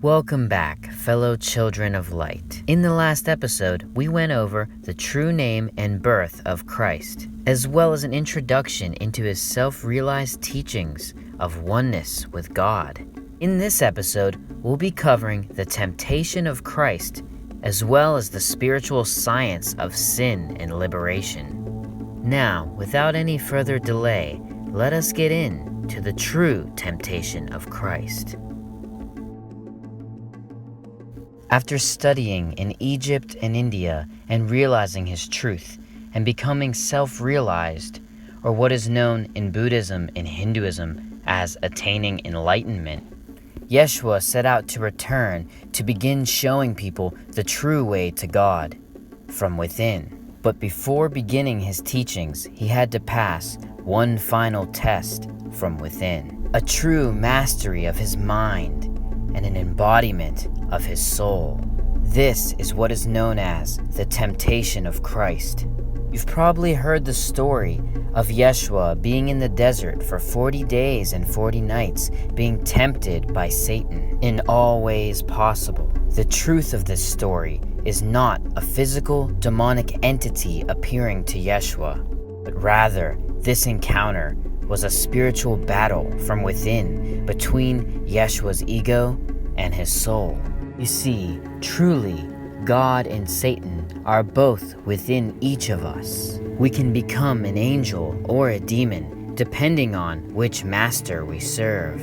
Welcome back, fellow children of light. In the last episode, we went over the true name and birth of Christ, as well as an introduction into his self-realized teachings of oneness with God. In this episode, we'll be covering the temptation of Christ, as well as the spiritual science of sin and liberation. Now, without any further delay, let us get into the true temptation of Christ. After studying in Egypt and India and realizing his truth and becoming self-realized, or what is known in Buddhism and Hinduism as attaining enlightenment, Yeshua set out to return to begin showing people the true way to God from within. But before beginning his teachings, he had to pass one final test from within, a true mastery of his mind and an embodiment of his soul. This is what is known as the temptation of Christ. You've probably heard the story of Yeshua being in the desert for 40 days and 40 nights, being tempted by Satan in all ways possible. The truth of this story is not a physical demonic entity appearing to Yeshua, but rather this encounter was a spiritual battle from within between Yeshua's ego and his soul. You see, truly, God and Satan are both within each of us. We can become an angel or a demon, depending on which master we serve.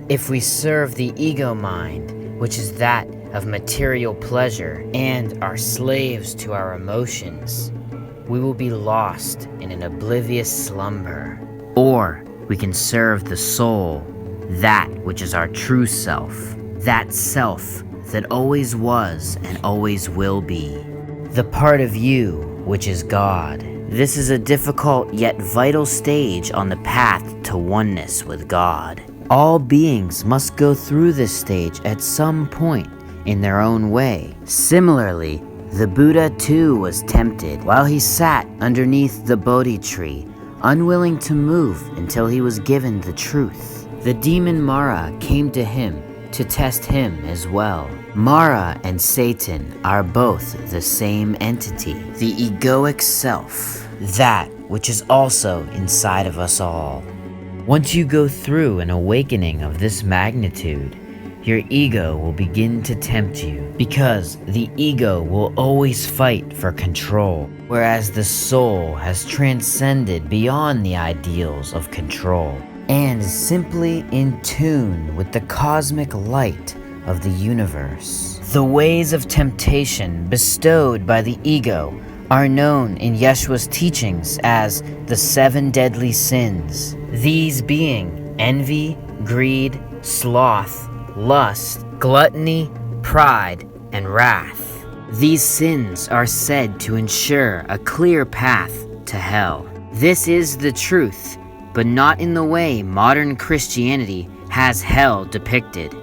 If we serve the ego mind, which is that of material pleasure, and are slaves to our emotions, we will be lost in an oblivious slumber. Or we can serve the soul, that which is our true self, that self that always was and always will be, the part of you which is God. This is a difficult yet vital stage on the path to oneness with God. All beings must go through this stage at some point in their own way. Similarly, the Buddha too was tempted while he sat underneath the Bodhi tree, unwilling to move until he was given the truth. The demon Mara came to him to test him as well. Mara and Satan are both the same entity, the egoic self, that which is also inside of us all. Once you go through an awakening of this magnitude, your ego will begin to tempt you, because the ego will always fight for control, whereas the soul has transcended beyond the ideals of control and is simply in tune with the cosmic light of the universe. The ways of temptation bestowed by the ego are known in Yeshua's teachings as the 7 deadly sins, these being envy, greed, sloth, lust, gluttony, pride, and wrath. These sins are said to ensure a clear path to hell. This is the truth, but not in the way modern Christianity has hell depicted.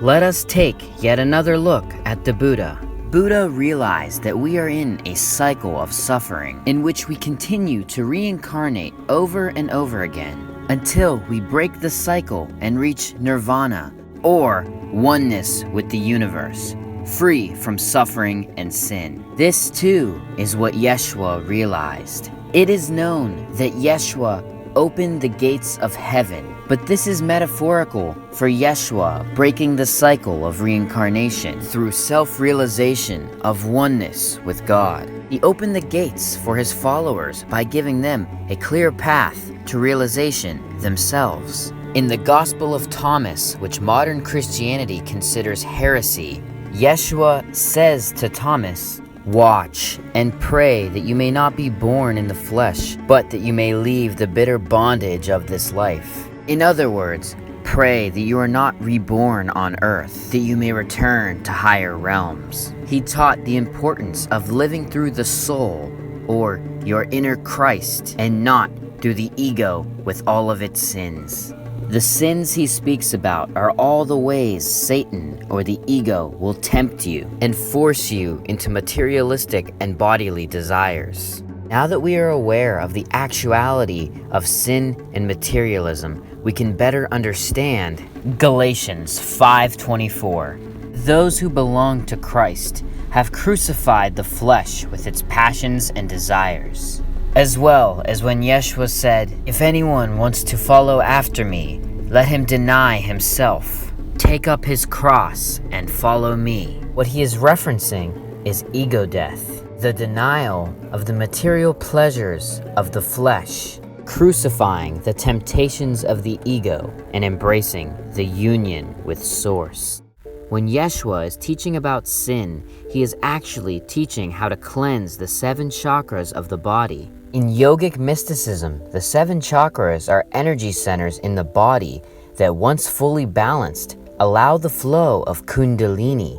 Let us take yet another look at the Buddha. Buddha realized that we are in a cycle of suffering in which we continue to reincarnate over and over again until we break the cycle and reach nirvana, or oneness with the universe, free from suffering and sin. This too is what Yeshua realized. It is known that Yeshua opened the gates of heaven, but this is metaphorical for Yeshua breaking the cycle of reincarnation through self-realization of oneness with God. He opened the gates for his followers by giving them a clear path to realization themselves. In the Gospel of Thomas, which modern Christianity considers heresy, Yeshua says to Thomas, "Watch and pray that you may not be born in the flesh, but that you may leave the bitter bondage of this life." In other words, pray that you are not reborn on earth, that you may return to higher realms. He taught the importance of living through the soul, or your inner Christ, and not through the ego with all of its sins. The sins he speaks about are all the ways Satan or the ego will tempt you and force you into materialistic and bodily desires. Now that we are aware of the actuality of sin and materialism, we can better understand Galatians 5:24. Those who belong to Christ have crucified the flesh with its passions and desires. As well as when Yeshua said, "If anyone wants to follow after me, let him deny himself, take up his cross, and follow me." What he is referencing is ego death, the denial of the material pleasures of the flesh, crucifying the temptations of the ego, and embracing the union with Source. When Yeshua is teaching about sin, he is actually teaching how to cleanse the 7 chakras of the body. In yogic mysticism, the 7 chakras are energy centers in the body that, once fully balanced, allow the flow of Kundalini,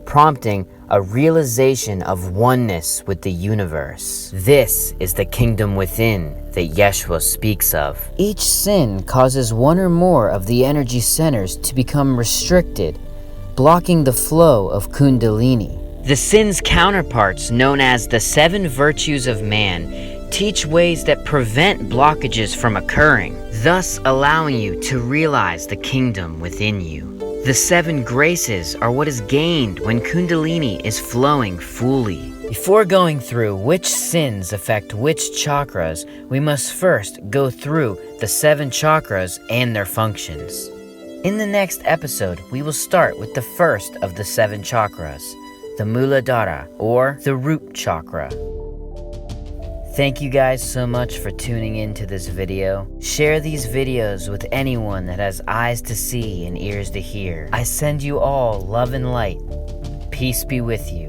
prompting a realization of oneness with the universe. This is the kingdom within that Yeshua speaks of. Each sin causes one or more of the energy centers to become restricted, blocking the flow of Kundalini. The sin's counterparts, known as the 7 virtues of man, teach ways that prevent blockages from occurring, thus allowing you to realize the kingdom within you. The 7 graces are what is gained when Kundalini is flowing fully. Before going through which sins affect which chakras, we must first go through the 7 chakras and their functions. In the next episode, we will start with the first of the 7 chakras, the Muladhara, or the root chakra. Thank you guys so much for tuning in to this video. Share these videos with anyone that has eyes to see and ears to hear. I send you all love and light. Peace be with you.